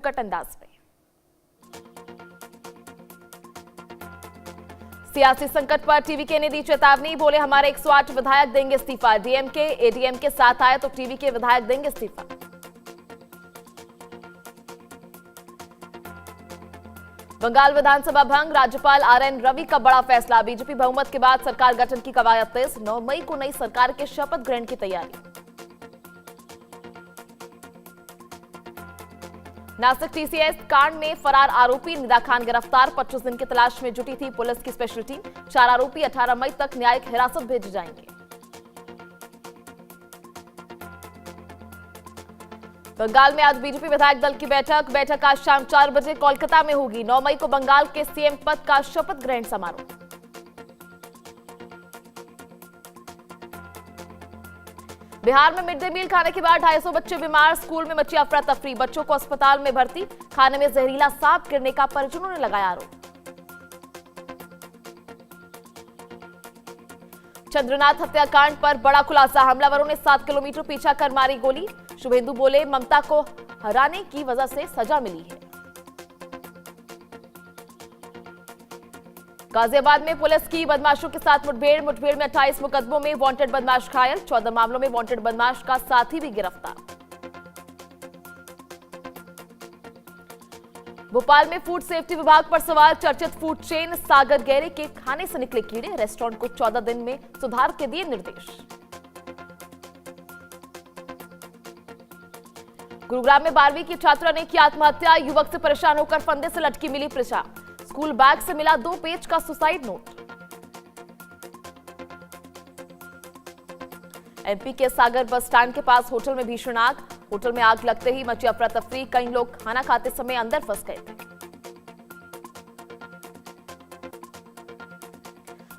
Cut अंदाज में। सियासी संकट पर टीवीके ने दी चेतावनी, बोले हमारे 108 विधायक देंगे इस्तीफा। डीएमके एडीएमके साथ आए तो टीवीके विधायक देंगे इस्तीफा। बंगाल विधानसभा भंग, राज्यपाल आरएन रवि का बड़ा फैसला। बीजेपी बहुमत के बाद सरकार गठन की कवायद तेज, 9 मई को नई सरकार के शपथ ग्रहण की तैयारी। नासिक टीसीएस कांड में फरार आरोपी निदा खान गिरफ्तार, 25 दिन की तलाश में जुटी थी पुलिस की स्पेशल टीम। 4 आरोपी 18 मई तक न्यायिक हिरासत भेजे जाएंगे। बंगाल में आज बीजेपी विधायक दल की बैठक आज शाम 4 बजे कोलकाता में होगी। 9 मई को बंगाल के सीएम पद का शपथ ग्रहण समारोह। बिहार में मिड डे मील खाने के बाद 250 बच्चे बीमार, स्कूल में मची अफरा तफरी। बच्चों को अस्पताल में भर्ती, खाने में जहरीला सांप गिरने का परिजनों ने लगाया आरोप। चंद्रनाथ हत्याकांड पर बड़ा खुलासा, हमलावरों ने 7 किलोमीटर पीछा कर मारी गोली। शुभेंदु बोले ममता को हराने की वजह से सजा मिली है। गाजियाबाद में पुलिस की बदमाशों के साथ मुठभेड़ में 28 मुकदमों में वांटेड बदमाश घायल, 14 मामलों में वांटेड बदमाश का साथी भी गिरफ्तार। भोपाल में फूड सेफ्टी विभाग पर सवाल, चर्चित फूड चेन सागर गहरे के खाने से निकले कीड़े, रेस्टोरेंट को 14 दिन में सुधार के दिए निर्देश। गुरुग्राम में 12वीं की छात्रा ने की आत्महत्या, युवक से परेशान होकर फंदे से लटकी मिली प्रशा। स्कूल बैग से मिला 2 पेज का सुसाइड नोट। एमपी के सागर बस स्टैंड के पास होटल में भीषण आग, होटल में आग लगते ही मची अफरा तफरी, कई लोग खाना खाते समय अंदर फंस गए थे।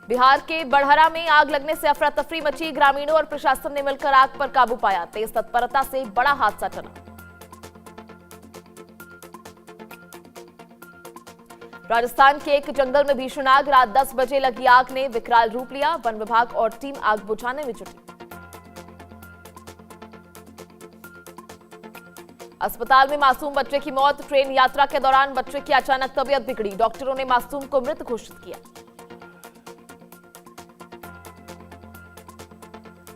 बिहार के बड़हरा में आग लगने से अफरा तफरी मची, ग्रामीणों और प्रशासन ने मिलकर आग पर काबू पाया, तेज तत्परता से बड़ा हादसा टला। राजस्थान के एक जंगल में भीषण आग, रात 10 बजे लगी आग ने विकराल रूप लिया, वन विभाग और टीम आग बुझाने में जुटी। अस्पताल में मासूम बच्चे की मौत, ट्रेन यात्रा के दौरान बच्चे की अचानक तबीयत बिगड़ी, डॉक्टरों ने मासूम को मृत घोषित किया।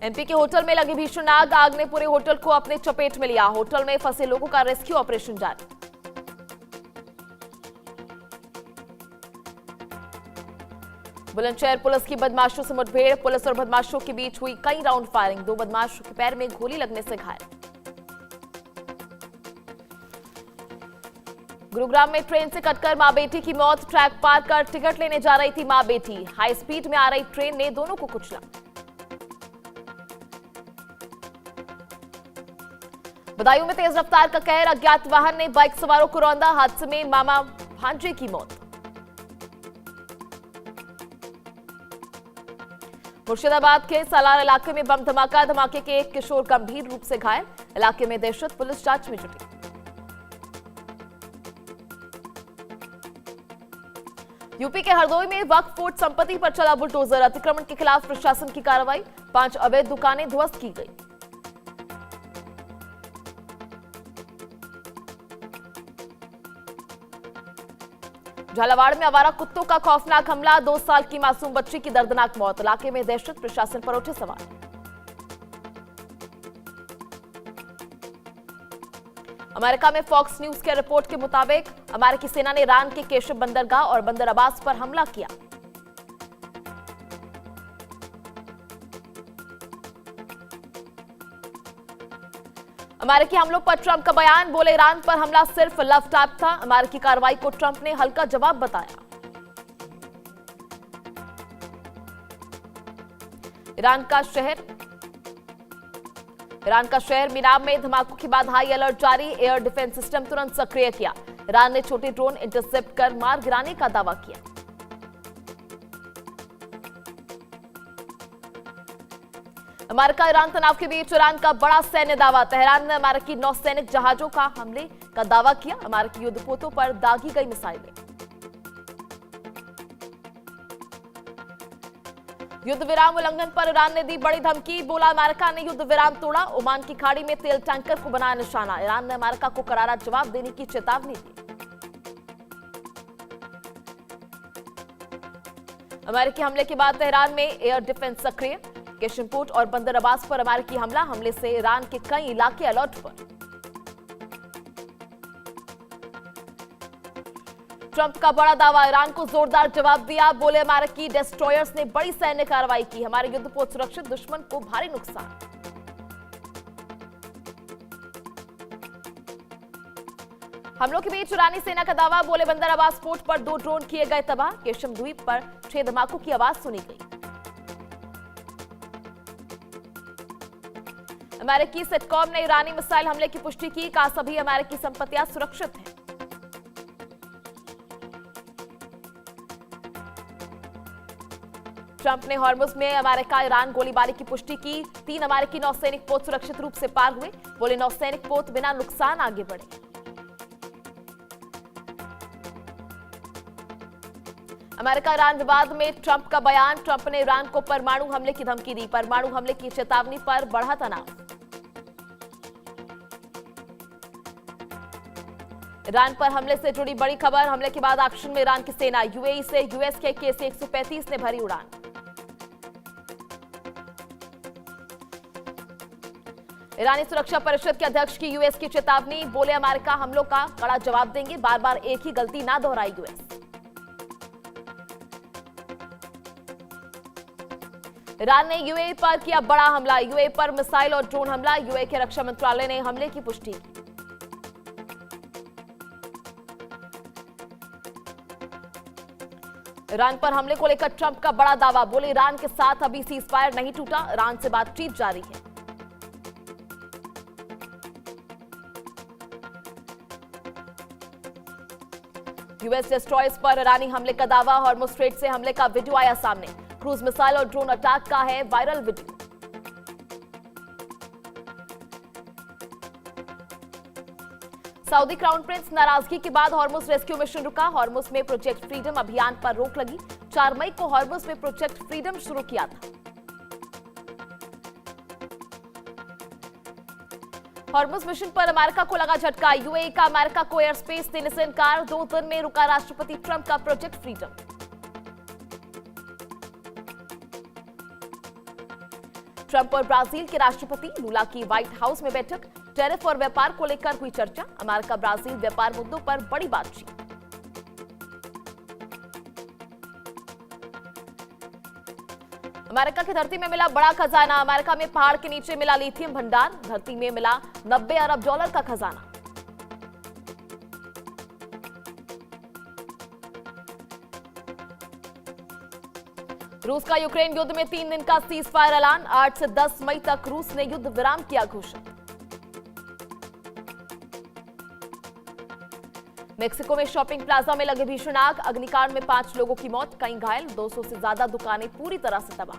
एमपी के होटल में लगी भीषण आग, आग ने पूरे होटल को अपने चपेट में लिया, होटल में फंसे लोगों का रेस्क्यू ऑपरेशन जारी। बुलंदशहर पुलिस की बदमाशों से मुठभेड़, पुलिस और बदमाशों के बीच हुई कई राउंड फायरिंग, 2 बदमाशों के पैर में गोली लगने से घायल। गुरुग्राम में ट्रेन से कटकर मां बेटी की मौत, ट्रैक पार कर टिकट लेने जा रही थी मां बेटी, हाई स्पीड में आ रही ट्रेन ने दोनों को कुचला। बदायूं में तेज रफ्तार का कहर, अज्ञात वाहन ने बाइक सवारों को रौंदा, हादसे में मामा भांजे की मौत। मुर्शिदाबाद के सालार इलाके में बम धमाका, धमाके के एक किशोर गंभीर रूप से घायल, इलाके में दहशत, पुलिस जांच में जुटी। यूपी के हरदोई में वक्फ बोर्ड संपत्ति पर चला बुलडोजर, अतिक्रमण के खिलाफ प्रशासन की कार्रवाई, 5 अवैध दुकानें ध्वस्त की गई। झालावाड़ में आवारा कुत्तों का खौफनाक हमला, 2 साल की मासूम बच्ची की दर्दनाक मौत, इलाके में दहशत, प्रशासन पर उठे सवाल। अमेरिका में फॉक्स न्यूज के रिपोर्ट के मुताबिक अमेरिकी सेना ने ईरान के केशिव बंदरगाह और बंदर अब्बास पर हमला किया। अमेरिकी हमलों पर ट्रंप का बयान, बोले ईरान पर हमला सिर्फ लव टैप था, अमेरिकी कार्रवाई को ट्रंप ने हल्का जवाब बताया। ईरान का शहर मीनाब में धमाकों के बाद हाई अलर्ट जारी, एयर डिफेंस सिस्टम तुरंत सक्रिय किया, ईरान ने छोटे ड्रोन इंटरसेप्ट कर मार गिराने का दावा किया। अमेरिका ईरान तनाव के बीच ईरान का बड़ा सैन्य दावा, तेहरान ने अमेरिकी नौसैनिक जहाजों का हमले का दावा किया, अमेरिकी युद्धपोतों पर दागी गई मिसाइलें। युद्ध विराम उल्लंघन पर ईरान ने दी बड़ी धमकी, बोला अमेरिका ने युद्ध विराम तोड़ा। ओमान की खाड़ी में तेल टैंकर को बनाया निशाना, ईरान ने अमेरिका को करारा जवाब देने की चेतावनी दी। अमेरिकी हमले के बाद तेहरान में एयर डिफेंस सक्रिय, केशमपोर्ट और बंदर अब्बास पर अमेरिकी हमले से ईरान के कई इलाके अलर्ट पर। ट्रंप का बड़ा दावा, ईरान को जोरदार जवाब दिया, बोले अमेरिकी डेस्ट्रॉयर्स ने बड़ी सैन्य कार्रवाई की, हमारे युद्धपोत सुरक्षित, दुश्मन को भारी नुकसान। हमलों के बीच ईरानी सेना का दावा, बोले बंदर अब्बास पोर्ट पर 2 ड्रोन किए गए तबाह, केशम द्वीप पर 6 धमाकों की आवाज सुनी गई। अमेरिकी सेटकॉम ने ईरानी मिसाइल हमले की पुष्टि की, कहा सभी अमेरिकी संपत्तियां सुरक्षित हैं। ट्रंप ने हॉर्मुज में अमेरिका ईरान गोलीबारी की पुष्टि की, 3 अमेरिकी नौसैनिक पोत सुरक्षित रूप से पार हुए, बोले नौसैनिक पोत बिना नुकसान आगे बढ़े। अमेरिका ईरान विवाद में ट्रंप का बयान, ट्रंप ने ईरान को परमाणु हमले की धमकी दी, परमाणु हमले की चेतावनी पर बढ़ा तनाव। ईरान पर हमले से जुड़ी बड़ी खबर, हमले के बाद एक्शन में ईरान की सेना, यूएई से यूएस के KC-135 ने भरी उड़ान। ईरानी सुरक्षा परिषद के अध्यक्ष की यूएस की चेतावनी, बोले अमेरिका हमलों का कड़ा जवाब देंगे, बार बार एक ही गलती ना दोहराई यूएस। ईरान ने यूएई पर किया बड़ा हमला, यूएई पर मिसाइल और ड्रोन हमला, यूएई के रक्षा मंत्रालय ने हमले की पुष्टि की। ईरान पर हमले को लेकर ट्रंप का बड़ा दावा, बोले ईरान के साथ अभी सीजफायर नहीं टूटा, ईरान से बातचीत जारी है। यूएस डिस्ट्रॉयर्स पर ईरानी हमले का दावा, हॉर्मुज स्ट्रेट से हमले का वीडियो आया सामने, क्रूज मिसाइल और ड्रोन अटैक का है viral video. Saudi crown Prince नाराजगी के बाद हॉर्मुज रेस्क्यू मिशन रुका, हॉर्मुज में प्रोजेक्ट फ्रीडम अभियान पर रोक लगी, 4 मई को हॉर्मुज में प्रोजेक्ट फ्रीडम शुरू किया था। हॉर्मुज मिशन पर अमेरिका को लगा झटका, यूएई का अमेरिका को एयर स्पेस देने से इनकार, 2 दिन में रुका राष्ट्रपति ट्रंप का प्रोजेक्ट फ्रीडम। ट्रंप और ब्राजील के राष्ट्रपति लूला की व्हाइट हाउस में बैठक, टैरिफ और व्यापार को लेकर हुई चर्चा, अमेरिका ब्राजील व्यापार मुद्दों पर बड़ी बातचीत। अमेरिका की धरती में मिला बड़ा खजाना, अमेरिका में पहाड़ के नीचे मिला लिथियम भंडार, धरती में मिला $90 अरब का खजाना। रूस का यूक्रेन युद्ध में 3 दिन का सीज फायर ऐलान, 8 से 10 मई तक रूस ने युद्ध विराम किया घोषित। मेक्सिको में शॉपिंग प्लाजा में लगे भीषण आग, अग्निकांड में 5 लोगों की मौत, कई घायल, 200 से ज्यादा दुकानें पूरी तरह से तबाह।